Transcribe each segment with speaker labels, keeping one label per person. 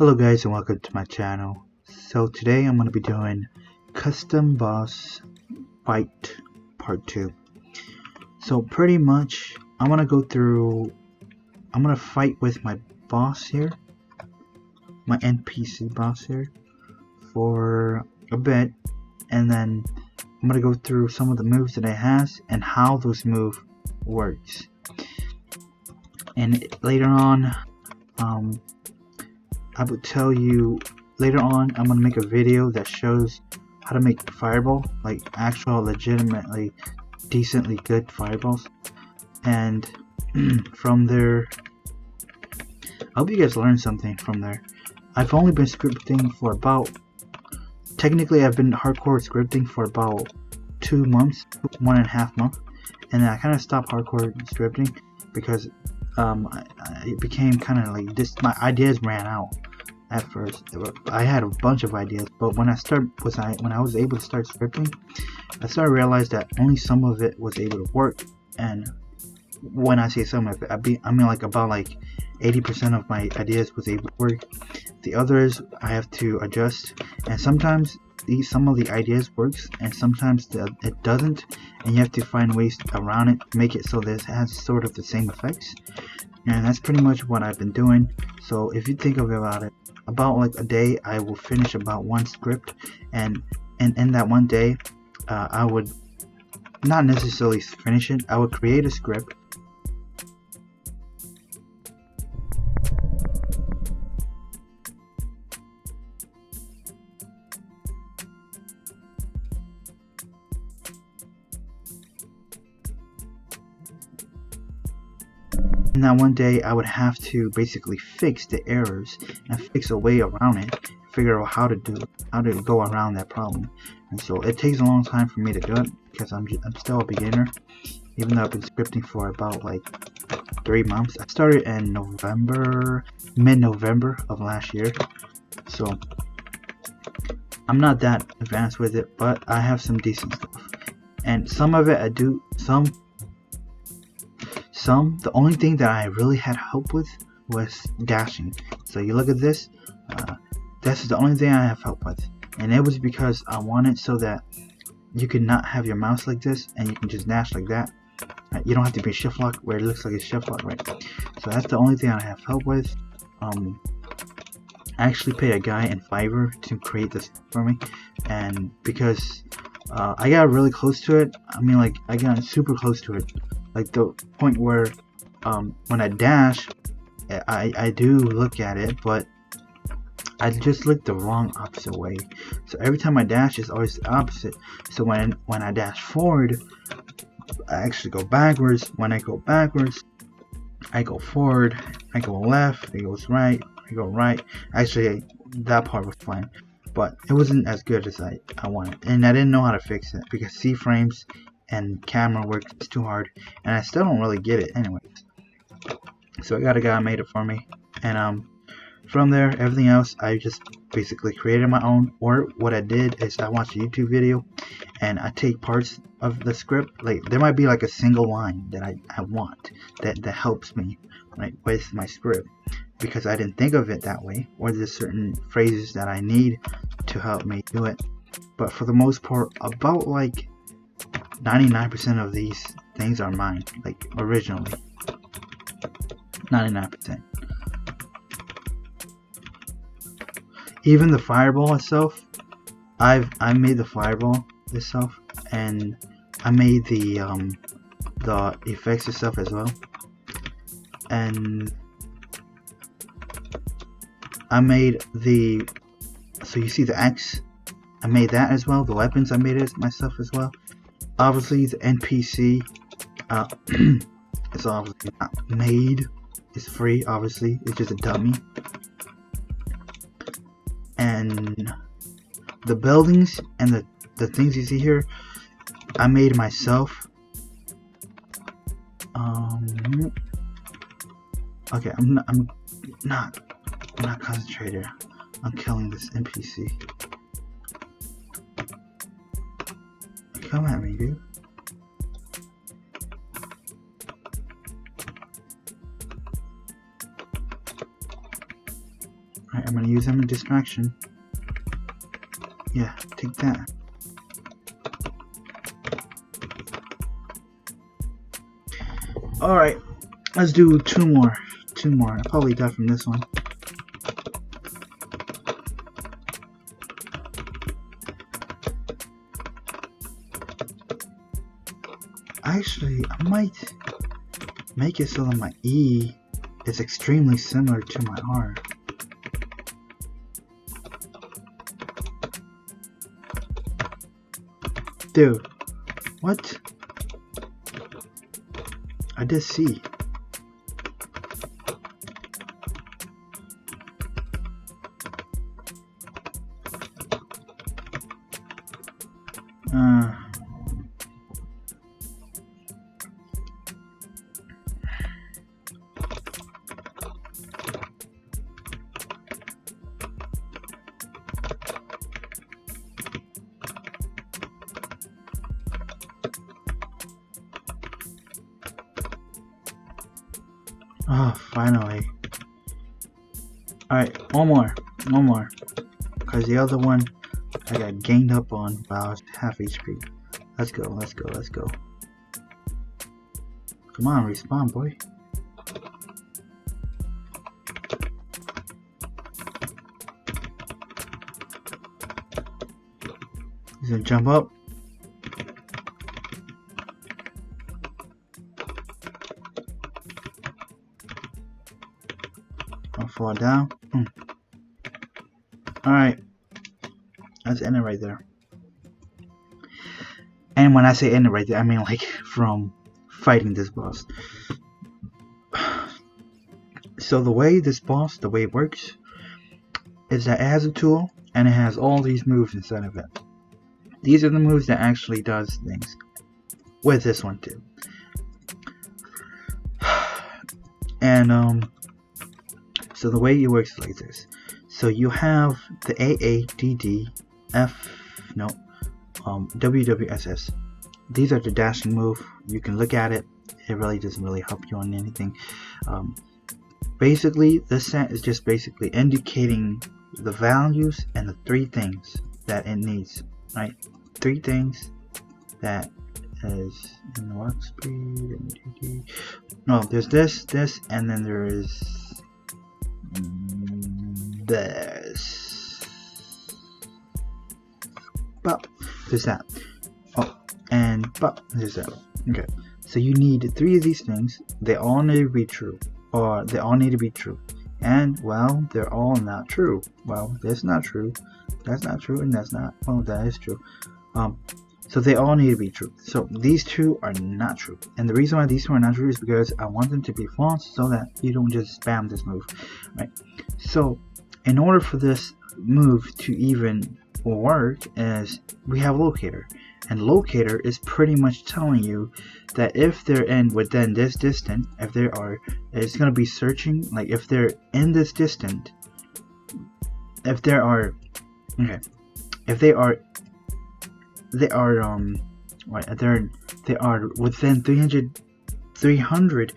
Speaker 1: Hello guys and welcome to my channel. So today I'm going to be doing custom boss fight part 2. So pretty much I'm going to fight with my boss here, my NPC boss here, for a bit, and then I'm going to go through some of the moves that it has and how those moves works. And later on I would tell you later on I'm gonna make a video that shows how to make fireball, like actual legitimately decently good fireballs. And from there, I hope you guys learned something from there. I've only been scripting for about, technically I've been hardcore scripting for about 2 months, 1.5 months, and then I kind of stopped hardcore scripting because it became kind of like this. My ideas ran out at first. I had a bunch of ideas, but when I was able to start scripting, I started to realize that only some of it was able to work. And when I say some of it, I mean like about 80% of my ideas was able to work. The others I have to adjust, and sometimes some of the ideas works and sometimes it doesn't, and you have to find ways around it to make it so that it has sort of the same effects. And that's pretty much what I've been doing. So if you think about it, about like a day I will finish about one script, and in that one day I would not necessarily finish it, I would create a script, and that one day I would have to basically fix the errors and fix a way around it, figure out how to go around that problem. And so it takes a long time for me to do it because I'm still a beginner, even though I've been scripting for about 3 months. I started in mid-November of last year, so I'm not that advanced with it, but I have some decent stuff. And some of it I do, the only thing that I really had help with was dashing. So you look at this, this is the only thing I have help with, and it was because I wanted so that you could not have your mouse like this and you can just dash like that. You don't have to be shift lock where it looks like it's shift lock, right? So that's the only thing I have help with. I actually paid a guy in Fiverr to create this for me, and because I got really close to it, I mean I got super close to it, like the point where when I dash, I do look at it, but I just look the wrong opposite way. So every time I dash, it's always the opposite. So when I dash forward, I actually go backwards. When I go backwards, I go forward. I go left. It goes right. I go right. Actually, that part was fine, but it wasn't as good as I wanted, and I didn't know how to fix it because C-frames and camera work is too hard, and I still don't really get it anyways. So I got a guy who made it for me, and from there everything else I just basically created my own. Or what I did is I watched a YouTube video and I take parts of the script, like there might be like a single line that I want that helps me, right, with my script, because I didn't think of it that way, or there's certain phrases that I need to help me do it. But for the most part, about 99% of these things are mine, like originally. 99%. Even the fireball itself, I made the fireball itself, and I made the effects itself as well, and I made the, so you see the axe, I made that as well. The weapons I made it myself as well. Obviously the NPC it's obviously not made, it's free, obviously it's just a dummy. And the buildings and the things you see here, I made myself. Okay, I'm not concentrated. I'm killing this NPC. Come at me, dude. Alright, I'm gonna use them in distraction. Yeah, take that. Alright, let's do two more. I probably got from this one. Actually, I might make it so that my E is extremely similar to my R. Dude, what? I did C. Oh, finally. Alright, one more. Because the other one I got gained up on while I was half HP. Let's go. Come on, respawn, boy. He's gonna jump up. I'll fall down. Alright. Let's end it right there. And when I say end it right there, I mean like from fighting this boss. So the way this boss, the way it works, is that it has a tool and it has all these moves inside of it. These are the moves that actually does things. With this one too. And so the way it works is like this. So you have the WWSS. These are the dashing move. You can look at it. It really doesn't really help you on anything. Basically, this set is just basically indicating the values and the three things that it needs. Right? Three things that is in the warp speed. No, there's this, and then there is this. But there's that. Oh, and but there's that. Okay, so you need three of these things. They all need to be true, or they all need to be true. And well, they're all not true. Well, that's not true. That's not true, and that's not. Well, that is true. So they all need to be true. So these two are not true. And the reason why these two are not true is because I want them to be false so that you don't just spam this move. Right? So in order for this move to even work, is we have locator. And locator is pretty much telling you that if they're within this distance, if they are, it's gonna be searching, like if they're in this distance, if they are within 300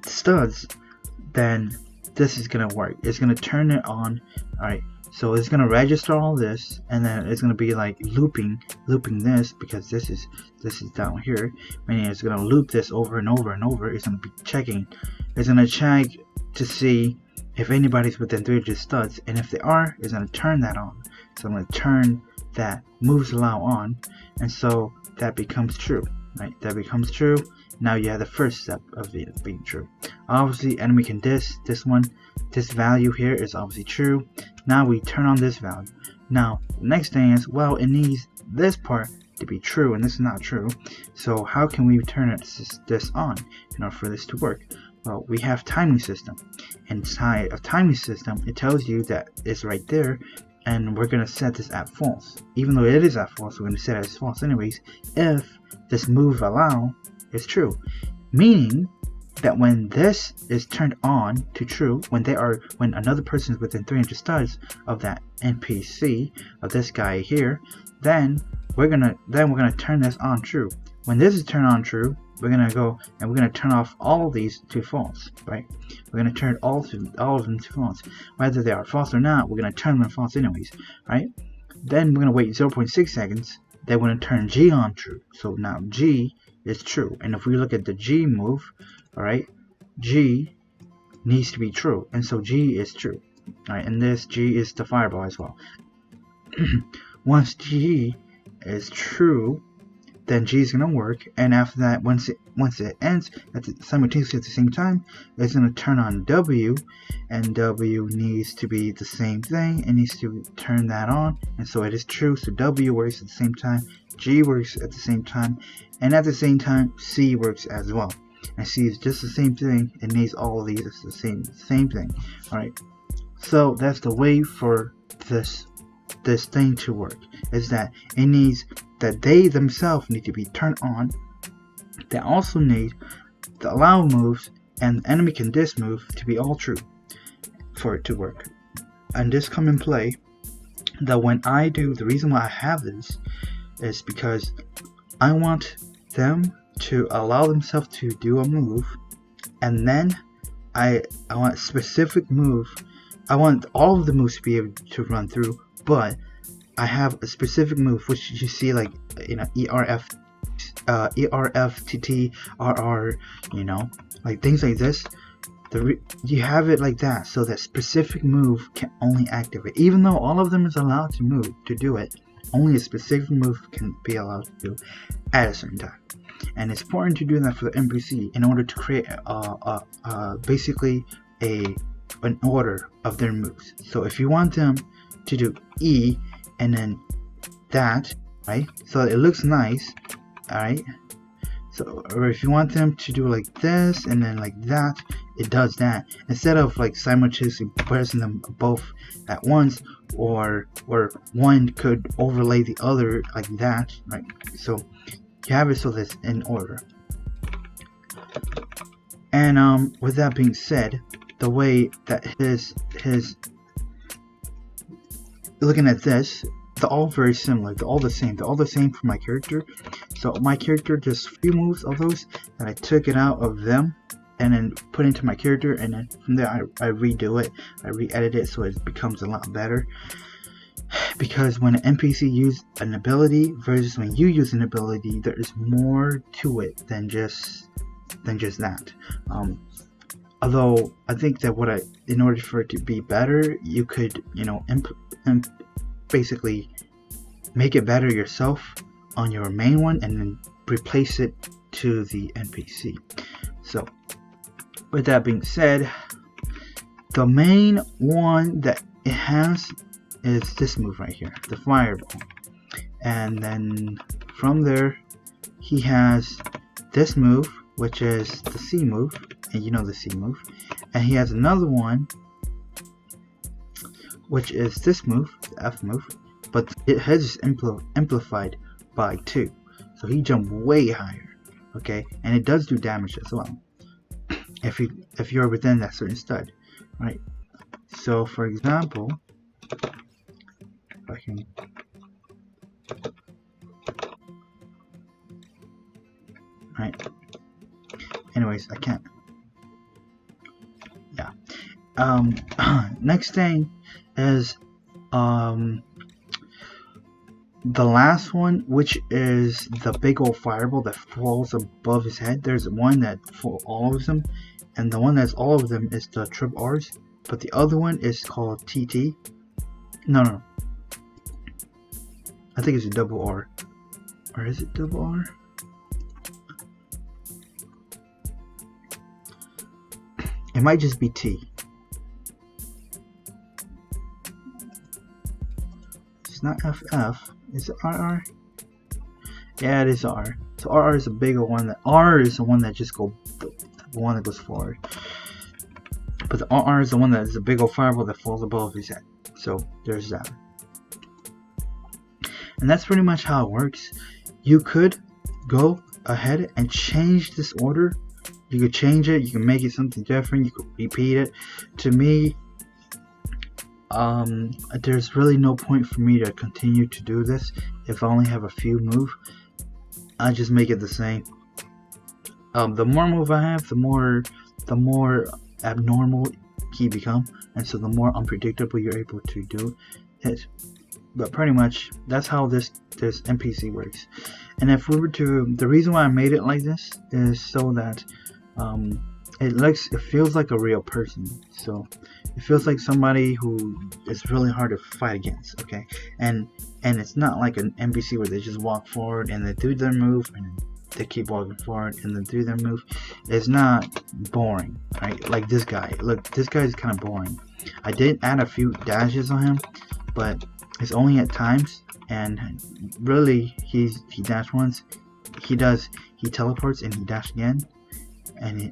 Speaker 1: studs, then this is gonna work. It's gonna turn it on. Alright, so it's gonna register all this, and then it's gonna be like looping this, because this is down here, meaning it's gonna loop this over and over and over. It's gonna be checking. It's gonna check to see if anybody's within 300 studs, and if they are, it's gonna turn that on. So I'm gonna turn that moves allow on, and so that becomes true, right? That becomes true. Now you have the first step of it being true. Obviously, enemy can this value here is obviously true. Now we turn on this value. Now the next thing is, well, it needs this part to be true, and this is not true. So how can we turn this on in order for this to work? Well, we have timing system. Inside of timing system, it tells you that it's right there. And we're going to set this at false. Even though it is at false, we're going to set it as false anyways if this move allow is true. Meaning that when this is turned on to true, when another person is within 300 studs of that NPC, of this guy here, then we're gonna turn this on true. When this is turned on true, we're gonna go and we're gonna turn off all of these to false, right? We're gonna turn all of them to false. Whether they are false or not, we're gonna turn them false anyways, right? Then we're gonna wait 0.6 seconds. Then we're gonna turn G on true. So now G is true. And if we look at the G move, alright, G needs to be true. And so G is true. Alright, and this G is the fireball as well. Once G is true, then G is gonna work, and after that, once it ends simultaneously at the same time, it's gonna turn on W, and W needs to be the same thing. It needs to turn that on, and so it is true. So W works at the same time, G works at the same time, and at the same time, C works as well. And C is just the same thing. It needs all of these. It's the same thing. All right. So that's the way for this thing to work. Is that it needs that they themselves need to be turned on. They also need the allow moves and the enemy can dis move to be all true for it to work. And this come in play that when I do, the reason why I have this is because I want them to allow themselves to do a move, and then I want a specific move. I want all of the moves to be able to run through, but I have a specific move which you see like, you know, ERF, TT, RR, you know, like things like this. You have it like that, so that specific move can only activate. Even though all of them is allowed to move to do it, only a specific move can be allowed to do at a certain time. And it's important to do that for the NPC in order to create basically an order of their moves. So if you want them to do E and then that, right, so it looks nice, alright, so, or if you want them to do like this and then like that, it does that instead of like simultaneously pressing them both at once, or one could overlay the other like that, right? So you have it so that's in order. And with that being said, the way that his looking at this, they're all very similar. They're all the same. They're all the same for my character. So my character, just a few moves of those, and I took it out of them and then put into my character, and then from there I redo it. I re-edit it so it becomes a lot better. Because when an NPC uses an ability versus when you use an ability, there is more to it than just that. Although I think that in order for it to be better, you could, you know, basically make it better yourself on your main one and then replace it to the NPC. So with that being said, the main one that it has is this move right here, the fireball. And then from there he has this move, which is the C move, and you know the C move, and he has another one which is this move, the F move, but it has amplified by 2, so he jumped way higher, okay, and it does do damage as well if you're within that certain stud, right? So for example, if I can, right, anyways, I can't, yeah. Next thing is the last one, which is the big old fireball that falls above his head. There's one that for all of them, and the one that's all of them is the triple R's, but the other one is called TT. No, I think it's a double R, or is it double R? It might just be T. It's not FF. Is it RR? Yeah, it is R. So RR is a bigger one. That R is the one that just the one that goes forward. But the RR is the one that is a big old fireball that falls above his head. So there's that. And that's pretty much how it works. You could go ahead and change this order. You could change it. You can make it something different. You could repeat it. To me, there's really no point for me to continue to do this if I only have a few moves. I just make it the same. The more move I have, the more abnormal he become, and so the more unpredictable you're able to do it. But pretty much that's how this NPC works. And if we were to, the reason why I made it like this is so that it feels like a real person. So it feels like somebody who is really hard to fight against. Okay, and it's not like an NPC where they just walk forward and they do their move and they keep walking forward and then do their move. It's not boring, right? Like this guy. Look, this guy is kind of boring. I did add a few dashes on him, but it's only at times, and really he dashed once, he teleports and he dashed again, and he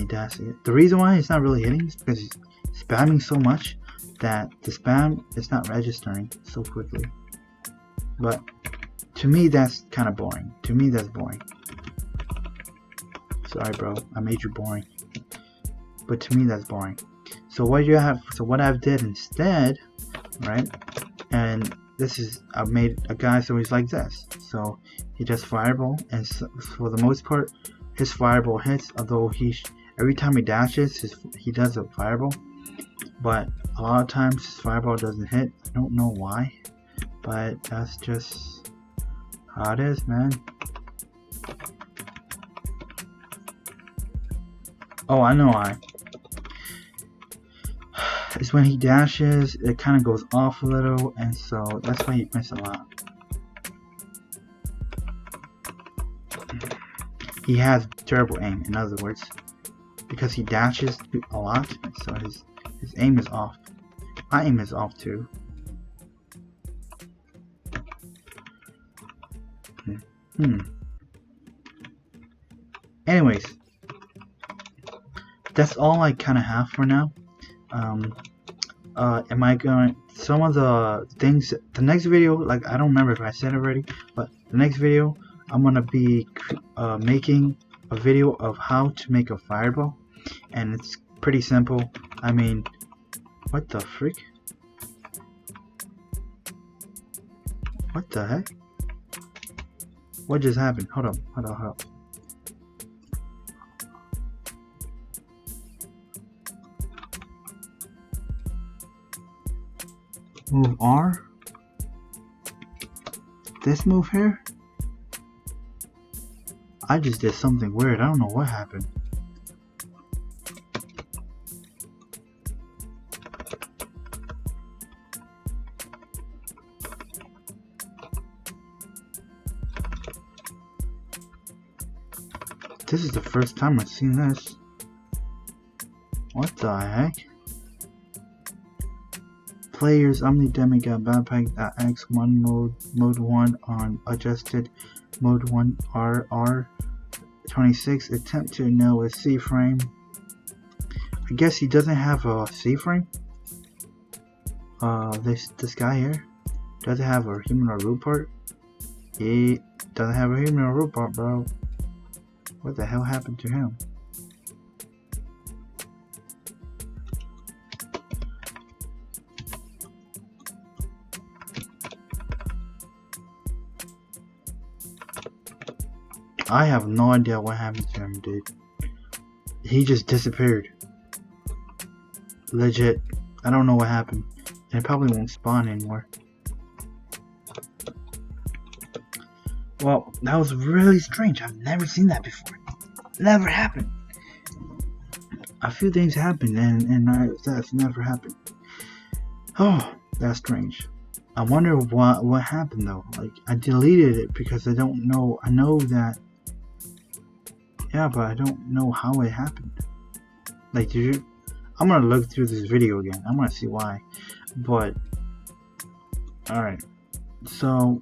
Speaker 1: dashed again. The reason why it's not really hitting is because he's spamming so much that the spam is not registering so quickly. But to me that's kind of boring. To me that's boring. Sorry bro, I made you boring. But to me that's boring. So what I've did instead, right? And this is, I've made a guy so he's like this. So he does fireball, and so, for the most part, his fireball hits. Although every time he dashes, he does a fireball, but a lot of times his fireball doesn't hit. I don't know why, but that's just how it is, man. Oh, I know why. Is when he dashes, it kind of goes off a little, and so that's why he misses a lot. He has terrible aim, in other words, because he dashes a lot, so his aim is off. My aim is off too. Anyways, that's all I kind of have for now. Am I going, some of the things, the next video, like I don't remember if I said it already, but the next video I'm gonna be making a video of how to make a fireball, and it's pretty simple. I mean, what the freak? What the heck? What just happened? Hold up. Move R. This move here? I just did something weird. I don't know what happened. This is the first time I've seen this. What the heck? Players Omni Demigod Backpack X1 mode 1 on adjusted mode 1 RR26 attempt to know a C frame. I guess he doesn't have a C frame. This guy here doesn't have a human or root part. He doesn't have a human or root part, bro. What the hell happened to him? I have no idea what happened to him, dude. He just disappeared. Legit. I don't know what happened. And it probably won't spawn anymore. Well, that was really strange. I've never seen that before. Never happened. A few things happened and that's never happened. Oh, that's strange. I wonder what happened though. Like, I deleted it because I don't know. I know that. Yeah, but I don't know how it happened. Like, I'm gonna look through this video again. I'm gonna see why. But, alright. So,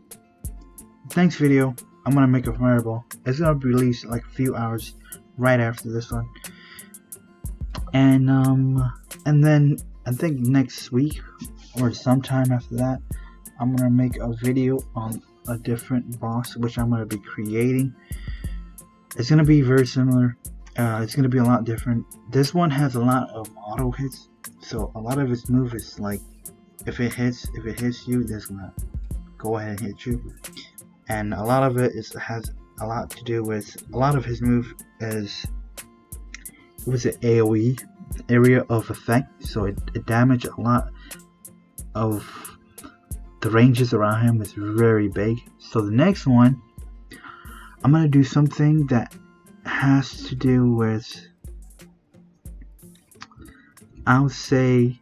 Speaker 1: thanks video. I'm gonna make a fireball. It's gonna be released like a few hours right after this one. And then I think next week or sometime after that, I'm gonna make a video on a different boss which I'm gonna be creating. It's gonna be very similar. It's gonna be a lot different. This one has a lot of auto hits, so a lot of its move is like, if it hits you, it's gonna go ahead and hit you. And a lot of it has a lot to do with a lot of his move is, was it AoE, area of effect, so it damaged a lot of the ranges around him. Is very big. So the next one, I'm gonna do something that has to do with, I would say,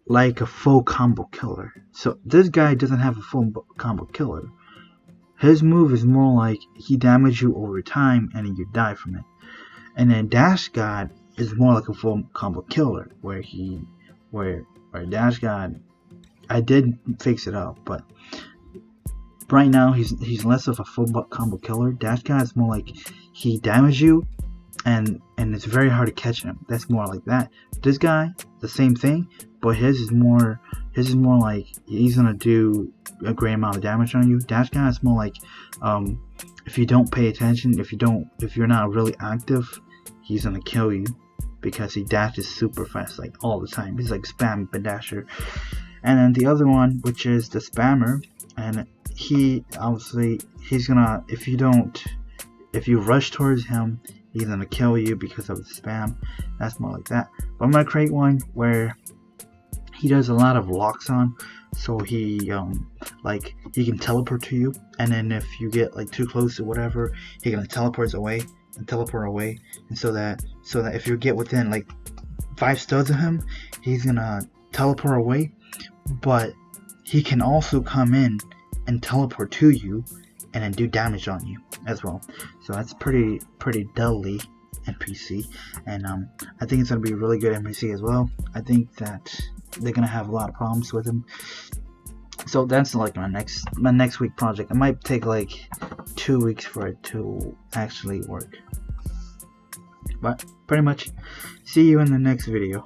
Speaker 1: like a full combo killer. So this guy doesn't have a full combo killer. His move is more like he damages you over time and then you die from it. And then Dash God is more like a full combo killer, where Dash God, I did fix it up, but right now he's less of a full combo killer. Dash God is more like he damages you and it's very hard to catch him. That's more like that. This guy, the same thing, but his is more like he's gonna do a great amount of damage on you. Dash guy is more like, if you don't pay attention, if you're not really active, he's gonna kill you because he dashes super fast, like all the time. He's like spam dasher. And then the other one, which is the spammer, and he obviously he's gonna, if you rush towards him, he's gonna kill you because of the spam. That's more like that. But I'm gonna create one where he does a lot of locks on, so he like he can teleport to you, and then if you get like too close or whatever, he can teleport away, and so that if you get within like 5 studs of him, he's gonna teleport away. But he can also come in and teleport to you and then do damage on you as well. So that's pretty deadly NPC, and I think it's gonna be a really good NPC as well. I think that they're gonna have a lot of problems with him. So that's like my next week project. It might take like 2 weeks for it to actually work, but pretty much see you in the next video.